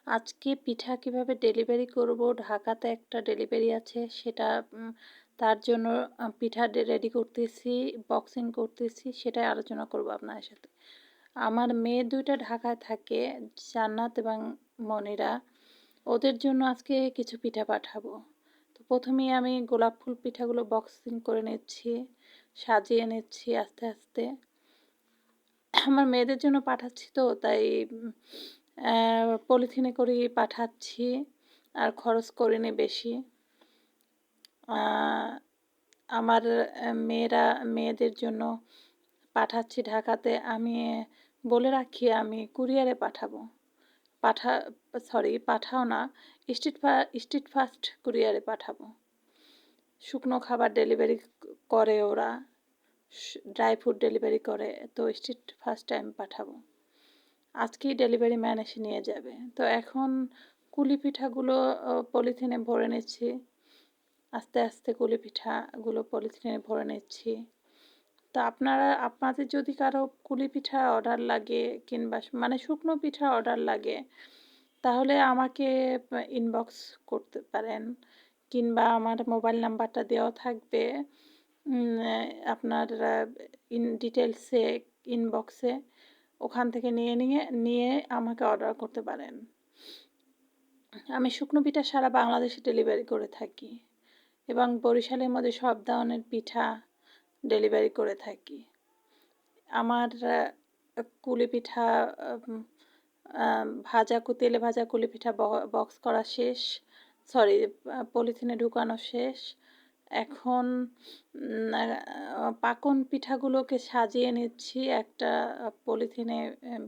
আজকে পিঠা কিভাবে ডেলিভারি করব, ঢাকাতে একটা ডেলিভারি আছে সেটা তার জন্য পিঠা রেডি করতেছি, বক্সিং করতেছি, সেটাই আলোচনা করব আপনাদের সাথে। আমার মেয়ে দুইটা ঢাকায় থাকে, জান্নাত এবং মনিরা, ওদের জন্য আজকে কিছু পিঠা পাঠাবো। তো প্রথমেই আমি গোলাপ ফুল পিঠাগুলো বক্সিং করে নিচ্ছি, সাজিয়ে নিচ্ছি আস্তে আস্তে। আমার মেয়েদের জন্য পাঠাচ্ছি তো তাই পলিথিনে করেই পাঠাচ্ছি, আর খরচ করিনি বেশি। আমার মেয়েদের জন্য পাঠাচ্ছি ঢাকাতে। আমি বলে রাখি আমি কুরিয়ারে পাঠাবো। পাঠাও না, স্ট্রিট ফাস্ট কুরিয়ারে পাঠাবো। শুকনো খাবার ডেলিভারি করে ওরা, ড্রাই ফ্রুট ডেলিভারি করে, তো স্ট্রিট ফাস্টে আমি পাঠাবো। আজকেই ডেলিভারি ম্যান এসে নিয়ে যাবে। তো এখন কুলি পিঠাগুলো পলিথিনে ভরে নিচ্ছি, আস্তে আস্তে কুলি পিঠাগুলো পলিথিনে ভরে নিচ্ছি। তো আপনাদের যদি কারো কুলি পিঠা অর্ডার লাগে কিংবা মানে শুকনো পিঠা অর্ডার লাগে, তাহলে আমাকে ইনবক্স করতে পারেন, কিংবা আমার মোবাইল নাম্বারটা দেওয়া থাকবে আপনার ডিটেলসে, ইনবক্সে, ওখান থেকে নিয়ে আমাকে অর্ডার করতে পারেন। আমি শুকনো পিঠা সারা বাংলাদেশে ডেলিভারি করে থাকি এবং বরিশালের মধ্যে সব ধরনের পিঠা ডেলিভারি করে থাকি। আমার কুলি পিঠা তেলে ভাজা কুলি পিঠা বক্স করা শেষ, পলিথিনে ঢুকানো শেষ। এখন পাকন পিঠাগুলোকে সাজিয়ে নিচ্ছি, একটা পলিথিনে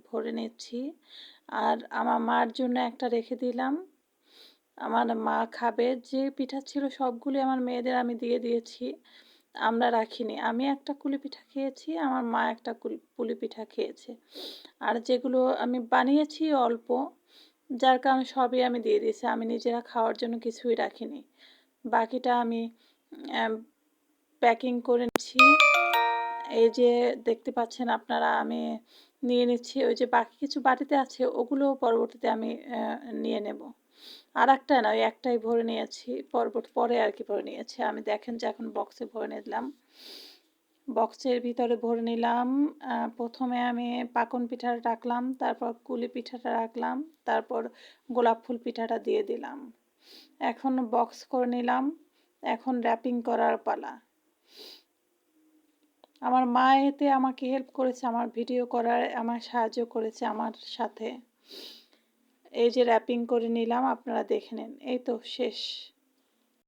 ভরে নিচ্ছি। আর আমার মার জন্য একটা রেখে দিলাম, আমার মা খাবে। যে পিঠা ছিল সবগুলি আমার মেয়েদের আমি দিয়ে দিয়েছি, আমরা রাখিনি। আমি একটা কুলি পিঠা খেয়েছি, আমার মা একটা পুলি পিঠা খেয়েছে। আর যেগুলো আমি বানিয়েছি অল্প, যার কারণে সবই আমি দিয়ে দিয়েছি, আমি নিজেরা খাওয়ার জন্য কিছুই রাখিনি। বাকিটা আমি প্যাকিং করে নিচ্ছি। এই যে দেখতে পাচ্ছেন আপনারা, আমি নিয়ে নিচ্ছি। ওই যে বাকি কিছু বাটিতে আছে, ওগুলো পরবর্তীতে আমি নিয়ে নেব। আর একটা না, ওই একটাই ভরে নিয়েছি, পরে আর কি ভরে নিয়েছি। আমি দেখেন যে এখন বক্সে ভরে নিলাম, বক্সের ভিতরে ভরে নিলাম। প্রথমে আমি পাকন পিঠাটা রাখলাম, তারপর কুলি পিঠাটা রাখলাম, তারপর গোলাপ ফুল পিঠাটা দিয়ে দিলাম। এখন বক্স করে নিলাম, এখন র্যাপিং করার পালা। আমার মা এতে আমাকে হেল্প করেছে, আমার ভিডিও করার আমার সাহায্য করেছে আমার সাথে। এই যে র্যাপিং করে নিলাম, আপনারা দেখে নিন। এই তো শেষ।